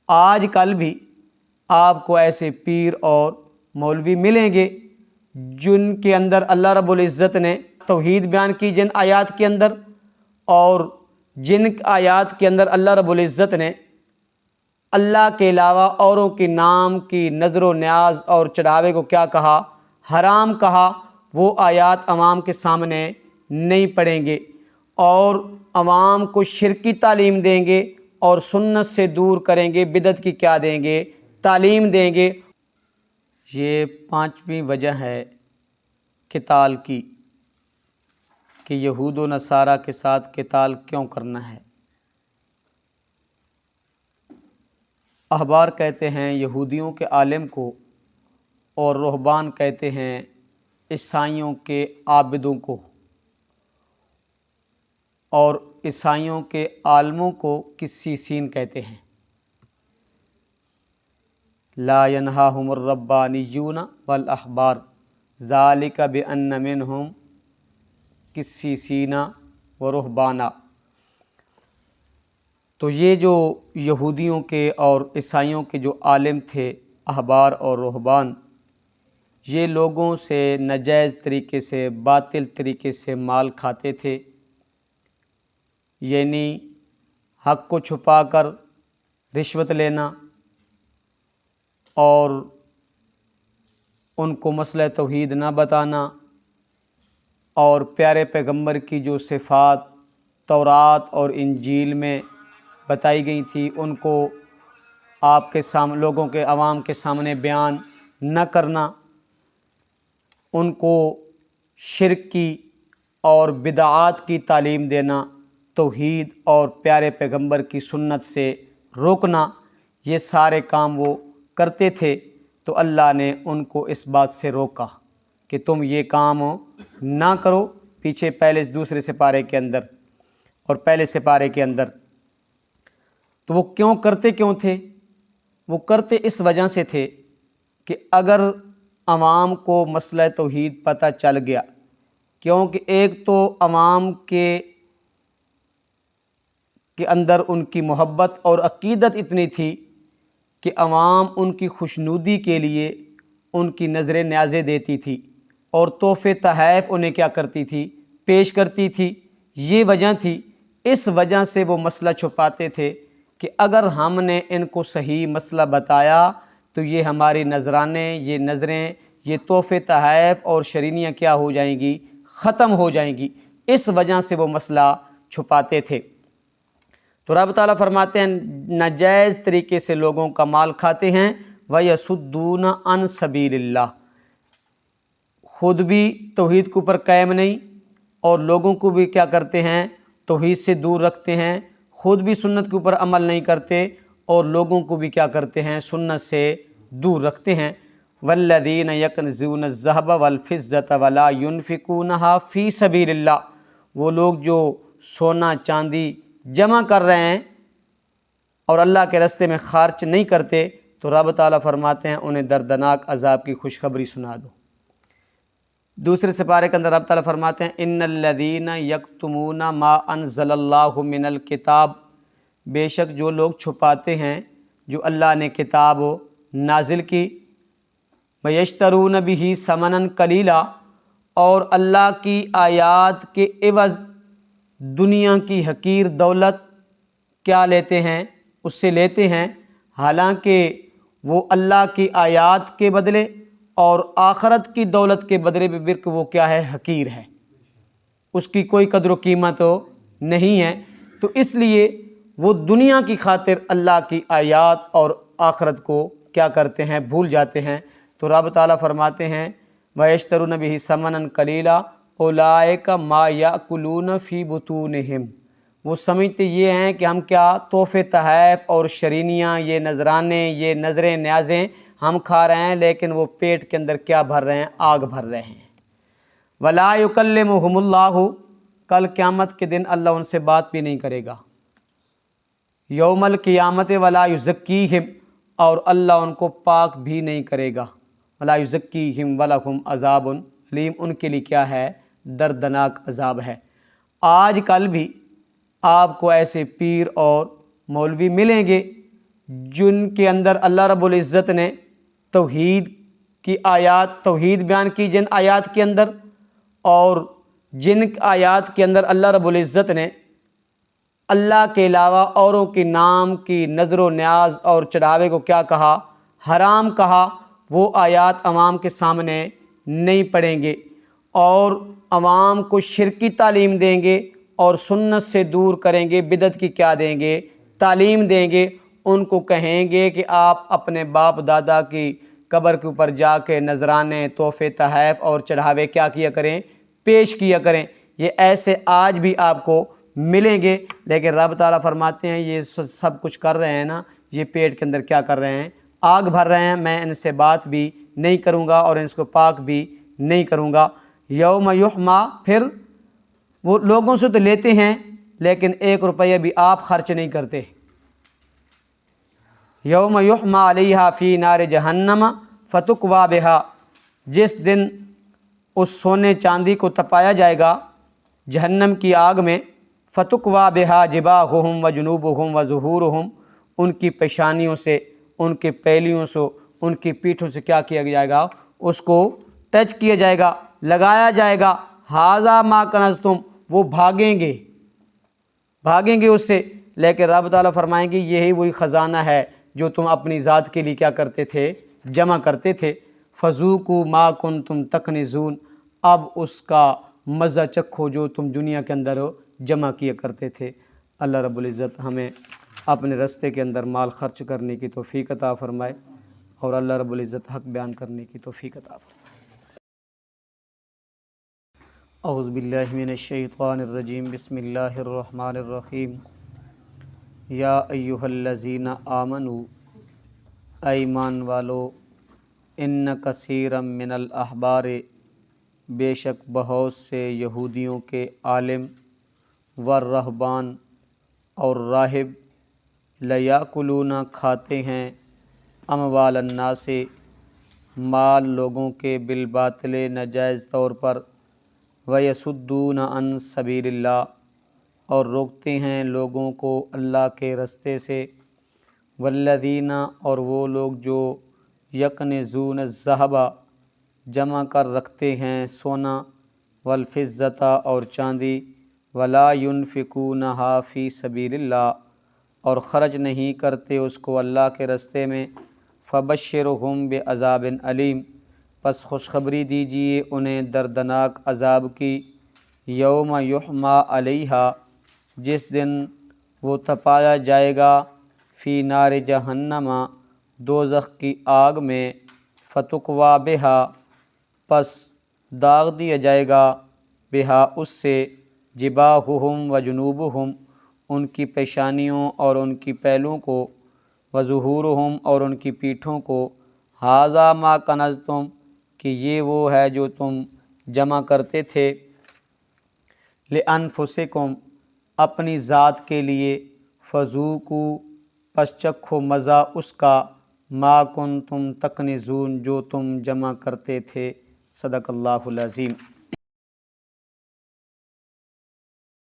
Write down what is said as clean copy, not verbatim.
آج کل بھی آپ کو ایسے پیر اور مولوی ملیں گے جن کے اندر اللہ رب العزت نے توحید بیان کی جن آیات کے اندر، اور جن آیات کے اندر اللہ رب العزت نے اللہ کے علاوہ اوروں کے نام کی نظر و نیاز اور چڑھاوے کو کیا کہا؟ حرام کہا۔ وہ آیات عوام کے سامنے نہیں پڑھیں گے اور عوام کو شرک کی تعلیم دیں گے اور سنت سے دور کریں گے، بدعت کی کیا دیں گے؟ تعلیم دیں گے۔ یہ پانچویں وجہ ہے قتال کی کہ یہود و نصارہ کے ساتھ قتال کیوں کرنا ہے۔ احبار کہتے ہیں یہودیوں کے عالم کو، اور رہبان کہتے ہیں عیسائیوں کے عابدوں کو، اور عیسائیوں کے عالموں کو قسیسین کہتے ہیں۔ لا ینہاہم الربانیون والاحبار ذالک بان منہم قسیسین ورہبانا۔ تو یہ جو یہودیوں کے اور عیسائیوں کے جو عالم تھے، احبار اور رہبان، یہ لوگوں سے ناجائز طریقے سے، باطل طریقے سے مال کھاتے تھے، یعنی حق کو چھپا کر رشوت لینا، اور ان کو مسئلہ توحید نہ بتانا، اور پیارے پیغمبر کی جو صفات تورات اور انجیل میں بتائی گئی تھی ان کو آپ کے سامنے، لوگوں کے، عوام کے سامنے بیان نہ کرنا، ان کو شرک کی اور بدعات کی تعلیم دینا، توحید اور پیارے پیغمبر کی سنت سے روکنا، یہ سارے کام وہ کرتے تھے۔ تو اللہ نے ان کو اس بات سے روکا کہ تم یہ کام نہ کرو۔ پیچھے پہلے دوسرے سپارے کے اندر اور پہلے سپارے کے اندر تو وہ کیوں کرتے کیوں تھے؟ وہ کرتے اس وجہ سے تھے کہ اگر عوام کو مسئلہ توحید پتہ چل گیا، کیونکہ ایک تو عوام کے اندر ان کی محبت اور عقیدت اتنی تھی کہ عوام ان کی خوشنودی کے لیے ان کی نظریں نیازیں دیتی تھی اور تحفے تحائف انہیں کیا کرتی تھی؟ پیش کرتی تھی۔ یہ وجہ تھی، اس وجہ سے وہ مسئلہ چھپاتے تھے کہ اگر ہم نے ان کو صحیح مسئلہ بتایا تو یہ ہماری نذرانے، یہ نظریں، یہ تحفے تحائف اور شرینیاں کیا ہو جائیں گی؟ ختم ہو جائیں گی۔ اس وجہ سے وہ مسئلہ چھپاتے تھے۔ تو رب تعالیٰ فرماتے ہیں ناجائز طریقے سے لوگوں کا مال کھاتے ہیں، وَيَصُدُّونَ عَن سَبِيلِ اللَّهِ، خود بھی توحید کے اوپر قائم نہیں اور لوگوں کو بھی کیا کرتے ہیں؟ توحید سے دور رکھتے ہیں، خود بھی سنت کے اوپر عمل نہیں کرتے اور لوگوں کو بھی کیا کرتے ہیں؟ سنت سے دور رکھتے ہیں۔ وَالَّذِينَ يَكْنِزُونَ الذَّهَبَ وَالْفِضَّةَ وَلَا يُنْفِقُونَهَا فِي سَبِيلِ اللَّهِ، وہ لوگ جو سونا چاندی جمع کر رہے ہیں اور اللہ کے راستے میں خرچ نہیں کرتے، تو رب تعالیٰ فرماتے ہیں انہیں دردناک عذاب کی خوشخبری سنا دو۔ دوسرے سپارے کے اندر رب تعالیٰ فرماتے ہیں ان الذین یکتمون ما انزل اللہ من الکتاب، بے شک جو لوگ چھپاتے ہیں جو اللہ نے کتاب نازل کی، ویشترون بہ ثمنا قلیلا، اور اللہ کی آیات کے عوض دنیا کی حقیر دولت کیا لیتے ہیں؟ اس سے لیتے ہیں، حالانکہ وہ اللہ کی آیات کے بدلے اور آخرت کی دولت کے بدلے بھی وہ کیا ہے؟ حقیر ہے، اس کی کوئی قدر و قیمت نہیں ہے۔ تو اس لیے وہ دنیا کی خاطر اللہ کی آیات اور آخرت کو کیا کرتے ہیں؟ بھول جاتے ہیں۔ تو رب تعالیٰ فرماتے ہیں وَيَشْتَرُونَ بِهِ ثَمَنًا قَلِيلًا أُولَٰئِكَ مَا يَأْكُلُونَ فِي بُطُونِهِمْ، وہ سمجھتے یہ ہیں کہ ہم کیا تحفے تحائف اور شرینیاں، یہ نذرانے، یہ نظریں نیازیں ہم کھا رہے ہیں، لیکن وہ پیٹ کے اندر کیا بھر رہے ہیں؟ آگ بھر رہے ہیں۔ وَلَا يُكَلِّمُهُمُ اللَّهُ، کل قیامت کے دن اللہ ان سے بات بھی نہیں کرے گا۔ یوم القیامت وَلَا يُزَكِّيهِمْ، اور اللہ ان کو پاک بھی نہیں کرے گا۔ وَلَا يُزَكِّيهِمْ وَلَهُمْ عَذَابٌ أَلِيمٌ، ان کے لیے کیا ہے؟ دردناک عذاب ہے۔ آج کل بھی آپ کو ایسے پیر اور مولوی ملیں گے جن کے اندر اللہ رب العزت نے توحید کی آیات، توحید بیان کی جن آیات کے اندر، اور جن آیات کے اندر اللہ رب العزت نے اللہ کے علاوہ اوروں کے نام کی نظر و نیاز اور چڑھاوے کو کیا کہا؟ حرام کہا، وہ آیات عوام کے سامنے نہیں پڑھیں گے اور عوام کو شرکی تعلیم دیں گے اور سنت سے دور کریں گے، بدعت کی کیا دیں گے؟ تعلیم دیں گے۔ ان کو کہیں گے کہ آپ اپنے باپ دادا کی قبر کے اوپر جا کے نذرانے، تحفے، تحائف اور چڑھاوے کیا کیا کریں؟ پیش کیا کریں۔ یہ ایسے آج بھی آپ کو ملیں گے، لیکن رب تعالیٰ فرماتے ہیں یہ سب کچھ کر رہے ہیں نا، یہ پیٹ کے اندر کیا کر رہے ہیں؟ آگ بھر رہے ہیں۔ میں ان سے بات بھی نہیں کروں گا اور ان کو پاک بھی نہیں کروں گا۔ یوم یحما، پھر وہ لوگوں سے تو لیتے ہیں لیکن 1 روپیہ بھی آپ خرچ نہیں کرتے۔ یوم یحما علیہا فی نار جہنم فتکوی بہا، جس دن اس سونے چاندی کو تپایا جائے گا جہنم کی آگ میں، فتکوی بہا جباہہم وجنوبہم وظہورہم، ان کی پیشانیوں سے، ان کے پہلیوں سے، ان کی پیٹھوں سے کیا کیا جائے گا؟ اس کو ٹچ کیا جائے گا، لگایا جائے گا۔ ھذا ما کنزتم، وہ بھاگیں گے اس سے، لیکن رب تعالیٰ فرمائیں گے یہی وہی خزانہ ہے جو تم اپنی ذات کے لیے کیا کرتے تھے؟ جمع کرتے تھے۔ فذوقوا ما کنتم تکنزون، اب اس کا مزہ چکھو جو تم دنیا کے اندر جمع کیا کرتے تھے۔ اللہ رب العزت ہمیں اپنے رستے کے اندر مال خرچ کرنے کی توفیق عطا فرمائے اور اللہ رب العزت حق بیان کرنے کی توفیق عطا فرمائے۔ اعوذ باللہ من الشیطان الرجیم، بسم اللہ الرحمن الرحیم۔ یا ایہا الذین آمنوا، اے ایمان والو، ان کثیرا من الاحبار، بے شک بہت سے یہودیوں کے عالم، والرہبان اور راہب، لیاکلون کھاتے ہیں، اموال الناس مال لوگوں کے، بالباطل ناجائز طور پر، ویصدون عن سبیل اللہ اور روکتے ہیں لوگوں کو اللہ کے رستے سے، والذین اور وہ لوگ جو یکنزون الذہب جمع کر رکھتے ہیں سونا، والفضۃ اور چاندی، ولا ینفقونہا فی سبیل اللہ اور خرچ نہیں کرتے اس کو اللہ کے رستے میں، فبشرہم بعذاب علیم پس خوشخبری دیجیے انہیں دردناک عذاب کی، یوم یحما علیہا جس دن وہ تپایا جائے گا، فی نار جہنم دوزخ کی آگ میں، فتکوی بہا پس داغ دیا جائے گا، بہا اس سے، جباہہم وجنوبہم ان کی پیشانیوں اور ان کی پہلوں کو، وظہورہم اور ان کی پیٹھوں کو، ھذا ما کنزتم کہ یہ وہ ہے جو تم جمع کرتے تھے، لانفسکم اپنی ذات کے لیے، فذوقوا پس چکھو مزہ اس کا، ما کنتم تکنزون جو تم جمع کرتے تھے۔ صدق اللہ العظیم۔